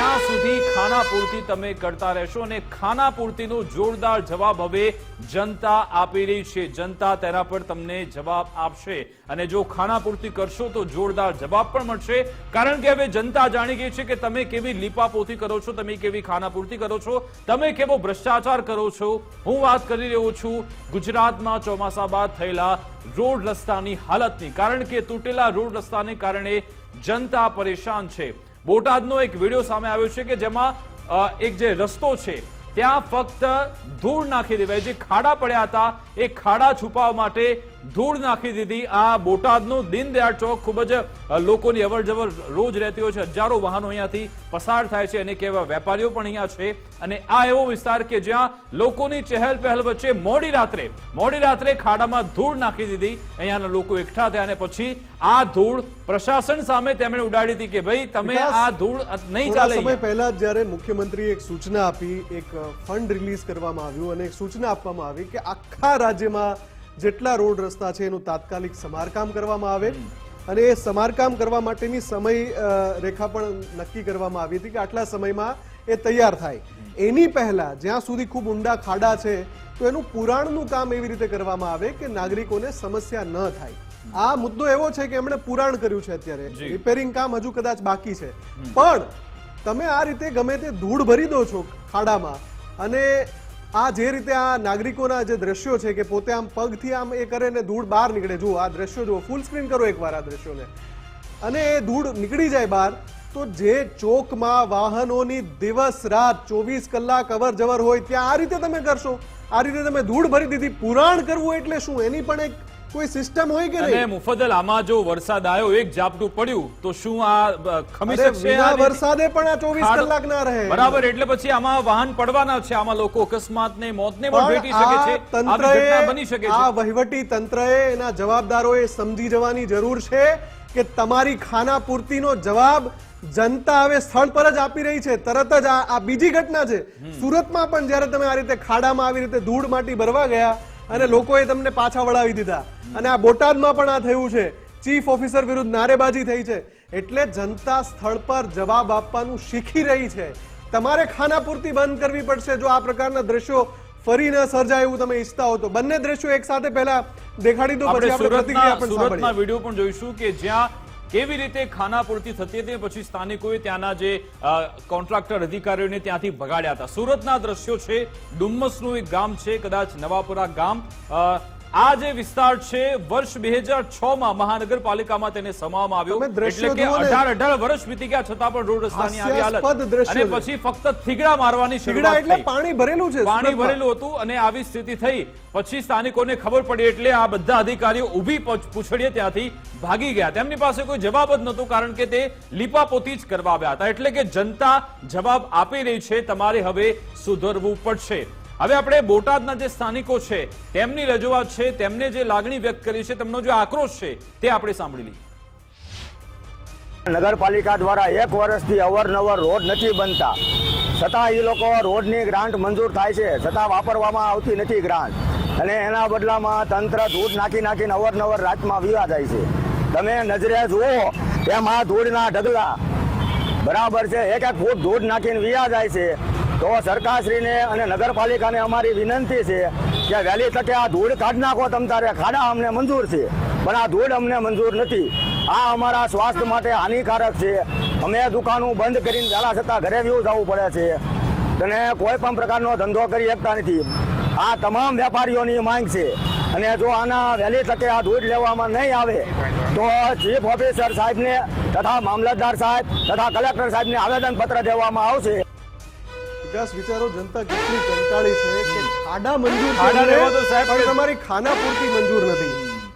ત્યાં સુધી ખાનાપૂર્તિ તમે કરતા રહેશો અને ખાનાપૂર્તિનો જોરદાર જવાબ હવે જનતા આપી રહી છે. જનતા તેના પર તમને જવાબ આપશે અને જો ખાનાપૂર્તિ કરશો તો જોરદાર જવાબ પણ મળશે. કારણ કે હવે જનતા જાણી ગઈ છે કે તમે કેવી લીપાપોતી કરો છો, તમે કેવી ખાનાપૂર્તિ કરો છો, તમે કેવો ભ્રષ્ટાચાર કરો છો. હું વાત કરી રહ્યો છું ગુજરાતમાં ચોમાસા બાદ થયેલા રોડ રસ્તાની હાલતની. કારણ કે તૂટેલા રોડ રસ્તાને કારણે જનતા પરેશાન છે. બોટાદનો એક વિડીયો સામે આવ્યો છે કે જેમાં એક જે રસ્તો છે ત્યાં ફક્ત ધૂળ નાખી દેવાય. જે ખાડા પડ્યા હતા એ ખાડા છુપાવવા માટે ધૂળ નાખી દીધી. આ બોટાદનો દીનદયાળ ચોક ખૂબ જ લોકોની અવરજવર રોજ રહેતી હોય છે. હજારો વાહનો અહીંયાથી પસાર થાય છે અને કેવા વેપારીઓ પણ અહીંયા છે. અને આ એવો વિસ્તાર કે જ્યાં લોકોની ચહેલ પહેલ વચ્ચે મોડી રાત્રે ખાડામાં ધૂળ નાખી દીધી. અહીંયાના લોકો એકઠા થયા અને પછી આ ધૂળ પ્રશાસન સામે તેમણે ઉડાડી હતી કે ભાઈ તમે આ ધૂળ નહીં ચાલે. સમય પહેલા જ્યારે મુખ્યમંત્રીએ એક સૂચના આપી, એક ફંડ રિલીઝ કરવામાં આવ્યું અને એક સૂચના આપવામાં આવી કે આખા રાજ્યમાં જેટલા રોડ રસ્તા છે એનું તાત્કાલિક સમારકામ કરવામાં આવે અને એ સમારકામ કરવા માટેની સમય રેખા પણ નક્કી કરવામાં આવી હતી કે આટલા સમયમાં એ તૈયાર થાય. એની પહેલા જ્યાં સુધી ખૂબ ઊંડા ખાડા છે તો એનું પુરાણનું કામ એવી રીતે કરવામાં આવે કે નાગરિકોને સમસ્યા ન થાય. આ મુદ્દો એવો છે કે એમણે પુરાણ કર્યું છે, અત્યારે રિપેરિંગ કામ હજુ કદાચ બાકી છે. પણ તમે આ રીતે ગમે તે ધૂળ ભરી દો છો ખાડામાં અને આ જે રીતે આ નાગરિકોના જે દ્રશ્યો છે કે પોતે આમ પગથી આમ એ કરે ને ધૂળ બહાર નીકળે. જુઓ આ દ્રશ્યો જુઓ, ફૂલ સ્ક્રીન કરો એકવાર આ દ્રશ્યોને, અને એ ધૂળ નીકળી જાય બહાર. તો જે ચોકમાં વાહનોની દિવસ રાત 24 કલાક અવર જવર હોય ત્યાં આ રીતે તમે કરશો, આ રીતે તમે ધૂળ ભરી દીધી. પુરાણ કરવું એટલે શું? એની પણ એક કોઈ સિસ્ટમ હોય કે નહીં? અને મુફદ્દલ આમાં જો વરસાદ આવ્યો, એક ઝાપટું પડ્યું તો શું આ ખમી શકશે? આ વરસાદે પણ આ 24 કલાક ના રહે. બરાબર, એટલે પછી આમાં વાહન પડવાના છે, આમાં લોકો અકસ્માતને મોતને પણ ભેટી શકે છે, આવી ઘટના બની શકે છે. આ વહીવટી તંત્રએ એના જવાબદારોએ સમજી જવાની જરૂર છે કે તમારી ખાનાપૂર્તિનો જવાબ જનતા હવે સ્થળ પર જ આપી રહી છે. તરત જ આ બીજી ઘટના છે સુરતમાં પણ, જ્યારે તમે આ રીતે ખાડામાં આવી રીતે ધૂળ માટી ભરવા ગયા અને લોકોએ તમને પાછા વળાવી દીધા. અને આ બોટાદમાં પણ આ થયું છે. ચીફ ઓફિસર વિરુદ્ધ નારેબાજી થઈ છે. એટલે જનતા સ્થળ પર જવાબ આપવાનું શીખી રહી છે. તમારે ખાનાપૂર્તિ બંધ કરવી પડશે જો આ પ્રકારના દ્રશ્યો ફરી ન સર્જાય એવું તમે ઈચ્છતા હો તો. બંને દ્રશ્યો એક સાથે પહેલા દેખાડી દો, પછી આપણે પ્રતિક્રિયા પણ સાંભળીએ. સુરતના વિડીયો પણ જોઈશું કે જ્યાં કેવી રીતે ખાનાપૂર્તિ થતી હતી, પછી સ્થાનિકોએ ત્યાંના જે કોન્ટ્રાક્ટર અધિકારીઓને ત્યાંથી ભગાડ્યા હતા. સુરતના દ્રશ્યો છે. ડુમ્મસનું એક ગામ છે, કદાચ નવાપુરા ગામ. આ જે વિસ્તાર છે વર્ષ 2006માં મહાનગરપાલિકામાં તેને સમાવવામાં આવ્યો. એટલે કે 18 વર્ષ વીતી ગયા છતાં પણ રોડ રસ્તાની આવી હાલત. અને પછી ફક્ત થીગડા મારવાની શરૂઆત એટલે પાણી ભરેલું છે, પાણી ભરેલું હતું અને આવી સ્થિતિ થઈ. પછી સ્થાનિકોને ખબર પડી એટલે આ બધા અધિકારીઓ ઊભી પૂછડીએ ત્યાંથી ભાગી ગયા. તેમની પાસે કોઈ જવાબ જ નહોતો, કારણ કે તે લીપાપોતી જ કરવા આવ્યા હતા. એટલે કે જનતા જવાબ આપી રહી છે, તમારે હવે સુધરવું પડશે. હવે આપણે બોટાદના જે સ્થાનિકો છે તેમની રજૂઆત છે, તેમને જે લાગણી વ્યક્ત કરી છે, તેમનો જે આક્રોશ છે તે આપણે સાંભળી લઈએ. નગરપાલિકા દ્વારા 1 વર્ષથી અવારનવાર રોડ નથી બનતા, છતાં એ લોકો રોડની ગ્રાન્ટ મંજૂર થાય છે, છતાં વાપરવામાં આવતી નથી ગ્રાન્ટ. અને એના બદલામાં તંત્ર ધૂળ નાખીને અવારનવાર રાતમાં વીવા જાય છે. તમે નજરે જુઓ તેમાં ધૂળના ઢગલા બરાબર છે, 1-1 ફૂટ ધૂળ નાખીને વીયા જાય છે. તો સરકારશ્રીને અને નગરપાલિકાને અમારી વિનંતી છે કે વહેલી તકે આ ધૂળ કાઢી નાખો. તમ તારે ખાડા અમને મંજૂર છે, પણ આ ધૂળ અમને મંજૂર નથી. આ અમારા સ્વાસ્થ્ય માટે હાનિકારક છે. અમે દુકાનો બંધ કરીને વહેલા છતાં ઘરે વ્યૂ જવું પડે છે અને કોઈ પણ પ્રકારનો ધંધો કરી શકતા નથી. આ તમામ વેપારીઓની માંગ છે. અને જો આના વહેલી તકે આ ધૂળ લેવામાં નહીં આવે તો ચીફ ઓફિસર સાહેબને તથા મામલતદાર સાહેબ તથા કલેક્ટર સાહેબને આવેદનપત્ર દેવામાં આવશે. વિચારો જનતા કેટલી કંટાળી છે કે ખાડા મંજૂર, તમારી ખાનાપૂર્તિ મંજૂર નથી.